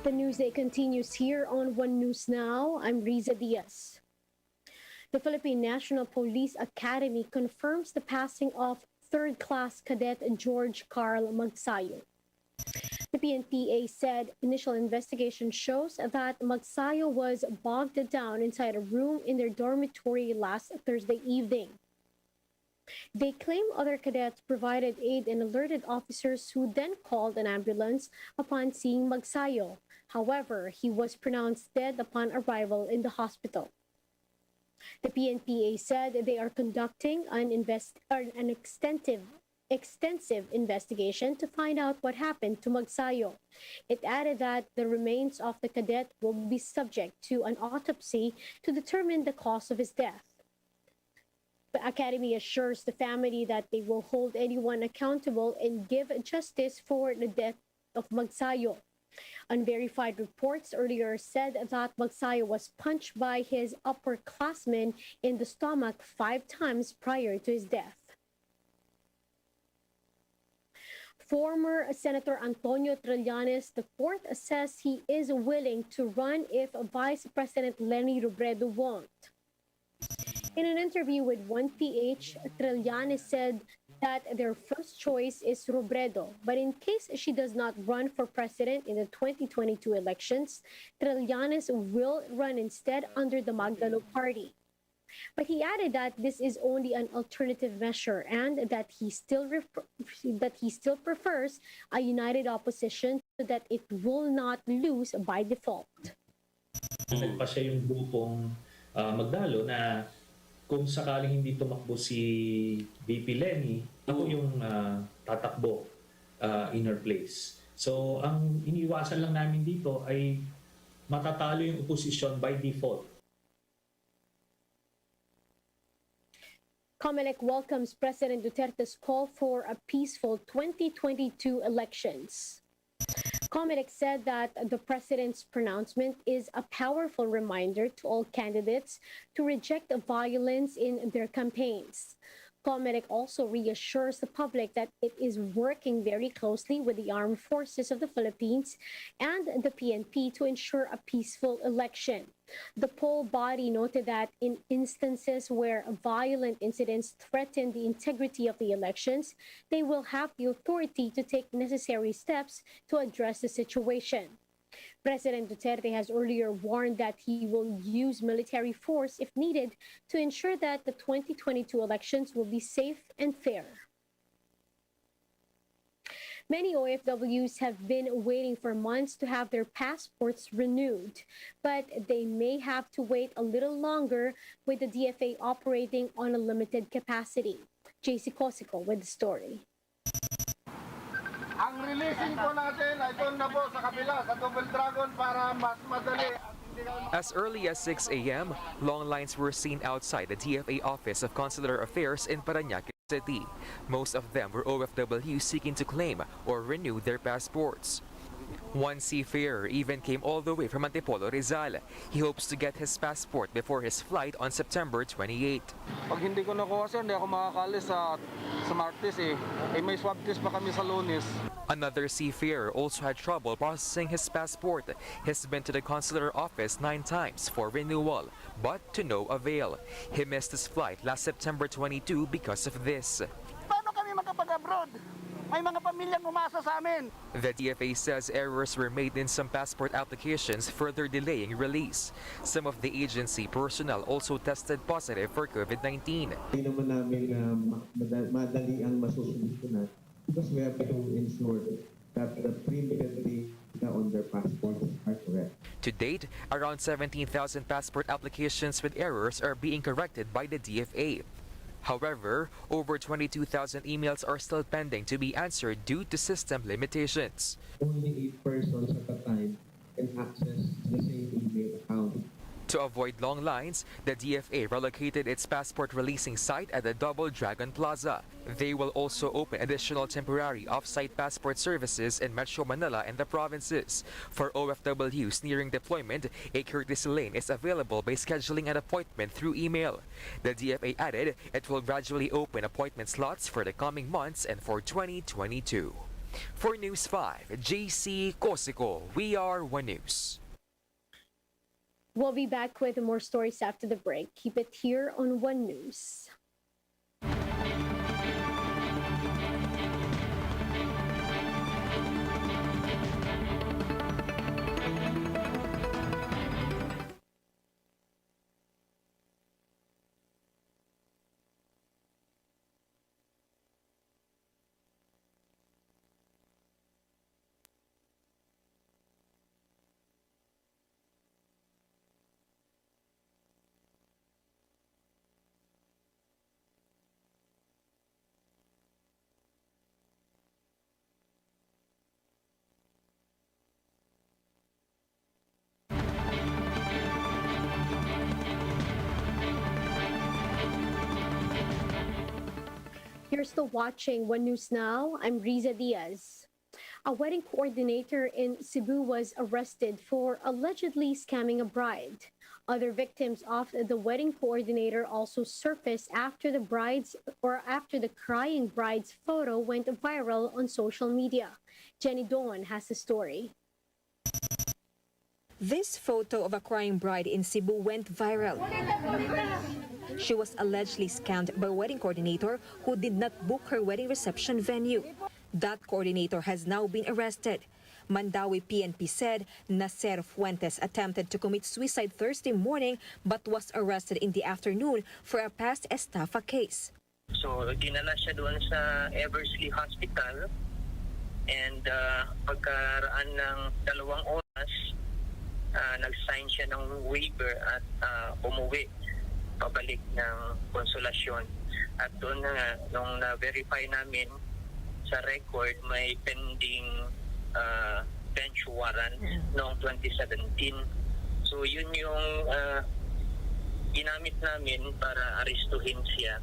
The news day continues here on One News Now. I'm Riza Diaz. The Philippine National Police Academy confirms the passing of third-class cadet George Carl Magsayo. The PNPA said initial investigation shows that Magsayo was bogged down inside a room in their dormitory last Thursday evening. They claim other cadets provided aid and alerted officers who then called an ambulance upon seeing Magsayo. However, he was pronounced dead upon arrival in the hospital. The PNPA said they are conducting an extensive investigation to find out what happened to Magsayo. It added that the remains of the cadet will be subject to an autopsy to determine the cause of his death. The Academy assures the family that they will hold anyone accountable and give justice for the death of Magsayo. Unverified reports earlier said that Magsayo was punched by his upperclassmen in the stomach 5 times prior to his death. Former Senator Antonio Trillanes IV says he is willing to run if Vice President Leni Robredo won't. In an interview with 1PH, Trillanes said that their first choice is Robredo, but in case she does not run for president in the 2022 elections, Trillanes will run instead under the Magdalo Party. But he added that this is only an alternative measure and that he still prefers a united opposition so that it will not lose by default. Nagpasya yung grupong Magdalo na kung sakaling hindi tumakbo si VP Leni, ako yung tatakbo in her place. So ang iniwasan lang namin dito ay matatalo yung oposisyon by default. COMELEC welcomes President Duterte's call for a peaceful 2022 elections. COMELEC said that the president's pronouncement is a powerful reminder to all candidates to reject the violence in their campaigns. COMELEC also reassures the public that it is working very closely with the armed forces of the Philippines and the PNP to ensure a peaceful election. The poll body noted that in instances where violent incidents threaten the integrity of the elections, they will have the authority to take necessary steps to address the situation. President Duterte has earlier warned that he will use military force if needed to ensure that the 2022 elections will be safe and fair. Many OFWs have been waiting for months to have their passports renewed, but they may have to wait a little longer with the DFA operating on a limited capacity. JC Cosico with the story. Ang releasing po natin ay doon na po sa kabila, sa Double Dragon para mas madali. As early as 6 a.m., long lines were seen outside the DFA Office of Consular Affairs in Parañaque City. Most of them were OFWs seeking to claim or renew their passports. One seafarer even came all the way from Antipolo, Rizal. He hopes to get his passport before his flight on September 28. Pag hindi ko nakuha sir, hindi ako makakalis sa Martes eh. May swab test pa kami sa Lunes. Another seafarer also had trouble processing his passport. He's been to the consular office 9 times for renewal, but to no avail. He missed his flight last September 22 because of this. Paano kami makapag-abroad? May mga pamilyang umasa sa amin. The DFA says errors were made in some passport applications, further delaying release. Some of the agency personnel also tested positive for COVID-19. Hindi naman namin madali ang masusunod because we have to ensure that the printed data on their passports are correct. To date, around 17,000 passport applications with errors are being corrected by the DFA. However, over 22,000 emails are still pending to be answered due to system limitations. Only 8 persons at a time can access the same email account. To avoid long lines, the DFA relocated its passport releasing site at the Double Dragon Plaza. They will also open additional temporary off-site passport services in Metro Manila and the provinces. For OFWs nearing deployment, a courtesy lane is available by scheduling an appointment through email. The DFA added it will gradually open appointment slots for the coming months and for 2022. For News 5, JC Cosico, We Are One News. We'll be back with more stories after the break. Keep it here on One News. You're still watching One News Now. I'm Riza Diaz. A wedding coordinator in Cebu was arrested for allegedly scamming a bride. Other victims of the wedding coordinator also surfaced after the crying bride's photo went viral on social media. Jenny Dawn has the story. This photo of a crying bride in Cebu went viral. She was allegedly scammed by a wedding coordinator who did not book her wedding reception venue. That coordinator has now been arrested. Mandawi PNP said Nacer Fuentes attempted to commit suicide Thursday morning but was arrested in the afternoon for a past estafa case. So, dinala siya doon sa Eversley Hospital and pagkaraan ng 2 oras, nag-sign siya ng waiver at umuwi pabalik ng konsolasyon. At doon na nga, nung na-verify namin sa record, may pending bench warrant noong 2017. So yun yung ginamit namin para arestuhin siya.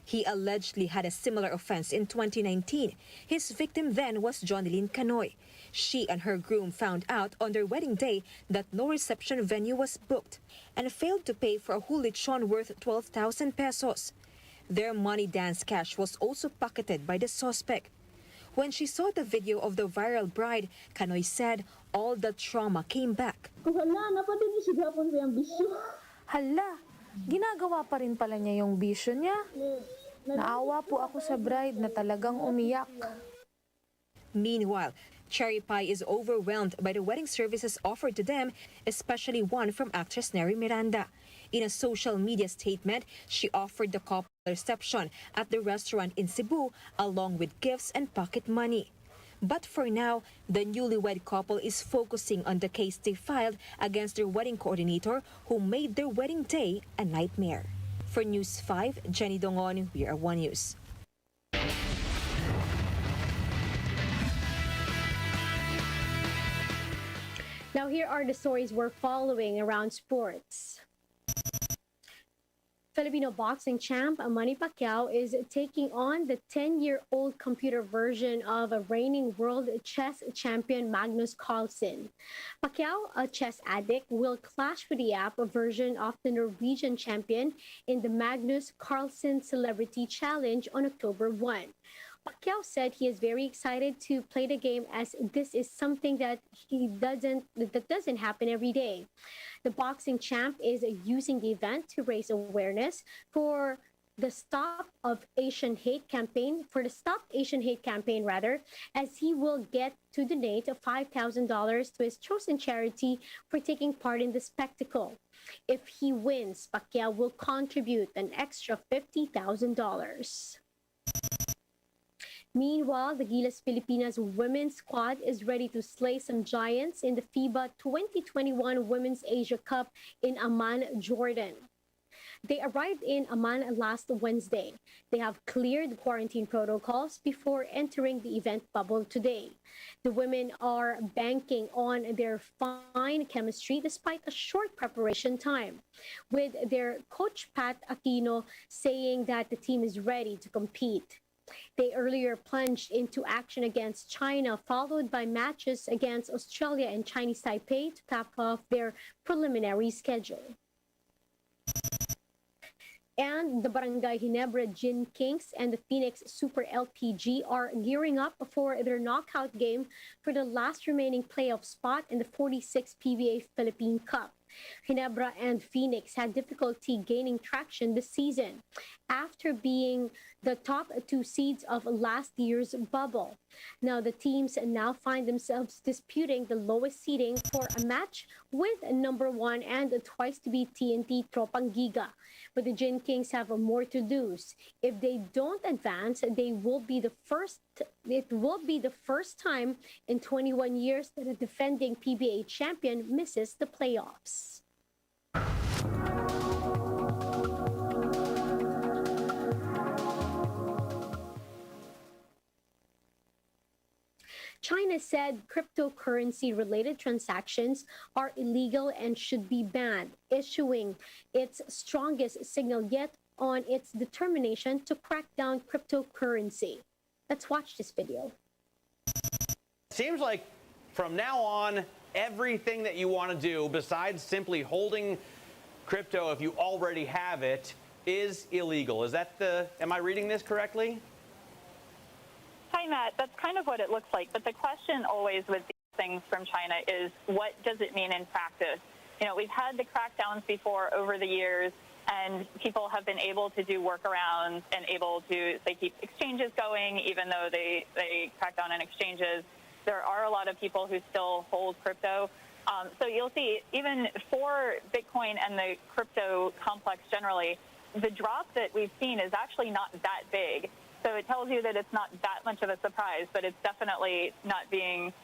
He allegedly had a similar offense in 2019. His victim then was Jonilyn Canoy. She and her groom found out on their wedding day that no reception venue was booked and failed to pay for a whole lechon worth 12,000 pesos. Their money dance cash was also pocketed by the suspect. When she saw the video of the viral bride, Canoy said all the trauma came back. Hala, ginagawa pa rin pala niya yung bisyo niya. Naawa po ako sa bride na talagang umiyak. Meanwhile, Cherry Pie is overwhelmed by the wedding services offered to them, especially one from actress Neri Miranda. In a social media statement, she offered the couple a reception at the restaurant in Cebu along with gifts and pocket money. But for now, the newlywed couple is focusing on the case they filed against their wedding coordinator who made their wedding day a nightmare. For News 5, Jenny Dongon, We Are One News. Now here are the stories we're following around sports. Filipino boxing champ Manny Pacquiao is taking on the 10-year-old computer version of a reigning world chess champion Magnus Carlsen. Pacquiao, a chess addict, will clash with the app version of the Norwegian champion in the Magnus Carlsen Celebrity Challenge on October 1. Pacquiao said he is very excited to play the game as this is something that doesn't happen every day. The boxing champ is using the event to raise awareness for the Stop Asian Hate campaign, as he will get to donate $5,000 to his chosen charity for taking part in the spectacle. If he wins, Pacquiao will contribute an extra $50,000. Meanwhile, the Gilas Pilipinas women's squad is ready to slay some giants in the FIBA 2021 Women's Asia Cup in Amman, Jordan. They arrived in Amman last Wednesday. They have cleared quarantine protocols before entering the event bubble today. The women are banking on their fine chemistry despite a short preparation time, with their coach Pat Aquino saying that the team is ready to compete. They earlier plunged into action against China, followed by matches against Australia and Chinese Taipei to cap off their preliminary schedule. And the Barangay Ginebra Gin Kings and the Phoenix Super LPG are gearing up for their knockout game for the last remaining playoff spot in the 46 PBA Philippine Cup. Ginebra and Phoenix had difficulty gaining traction this season after being the top two seeds of last year's bubble. Now, the teams now find themselves disputing the lowest seeding for a match with number one and twice to be TNT Tropang Giga. But the Gin Kings have more to lose. If they don't advance, it will be the first time in 21 years that a defending PBA champion misses the playoffs. China said cryptocurrency-related transactions are illegal and should be banned, issuing its strongest signal yet on its determination to crack down cryptocurrency. Let's watch this video. Seems like from now on, everything that you want to do besides simply holding crypto if you already have it is illegal. Am I reading this correctly? Hi, Matt. That's kind of what it looks like. But the question always with these things from China is, what does it mean in practice? You know, we've had the crackdowns before over the years, and people have been able to do workarounds and able to, say, keep exchanges going, even though they crack down on exchanges. There are a lot of people who still hold crypto. So you'll see, even for Bitcoin and the crypto complex generally, the drop that we've seen is actually not that big. So it tells you that it's not that much of a surprise, but it's definitely not being,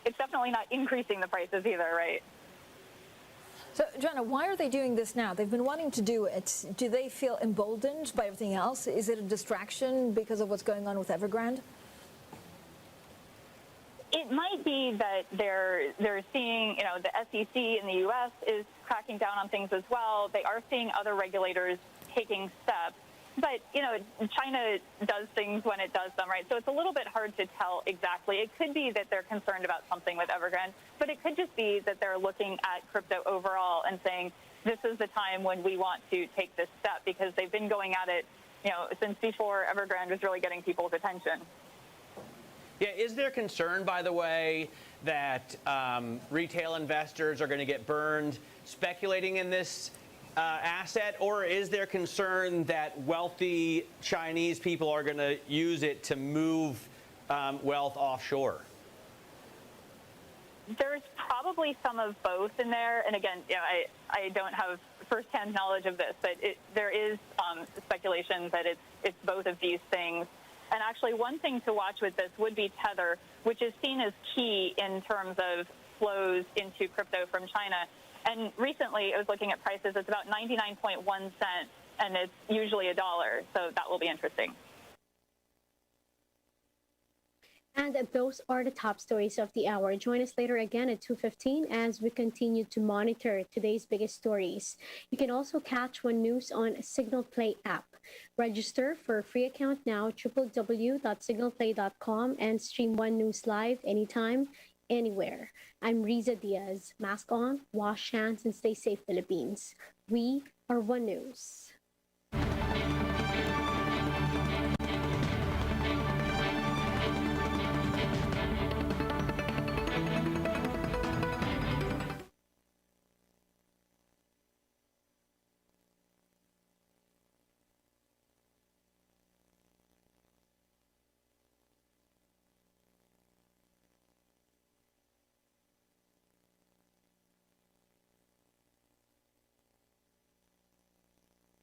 it's definitely not increasing the prices either, right? So, Joanna, why are they doing this now? They've been wanting to do it. Do they feel emboldened by everything else? Is it a distraction because of what's going on with Evergrande? It might be that they're seeing, the SEC in the U.S. is cracking down on things as well. They are seeing other regulators taking steps. But, China does things when it does them, right? So it's a little bit hard to tell exactly. It could be that they're concerned about something with Evergrande, but it could just be that they're looking at crypto overall and saying, this is the time when we want to take this step, because they've been going at it, since before Evergrande was really getting people's attention. Yeah, is there concern, by the way, that retail investors are going to get burned speculating in this asset, or is there concern that wealthy Chinese people are going to use it to move wealth offshore? There's probably some of both in there. And again, I don't have firsthand knowledge of this, but there is speculation that it's both of these things. And actually, one thing to watch with this would be Tether, which is seen as key in terms of flows into crypto from China. And recently, I was looking at prices. It's about 99.1 cents, and it's usually $1. So that will be interesting. And those are the top stories of the hour. Join us later again at 2:15 as we continue to monitor today's biggest stories. You can also catch One News on Signal Play app. Register for a free account now, www.signalplay.com, and stream One News live anytime, anywhere. I'm Riza Diaz. Mask on, wash hands, and stay safe, Philippines. We are One News.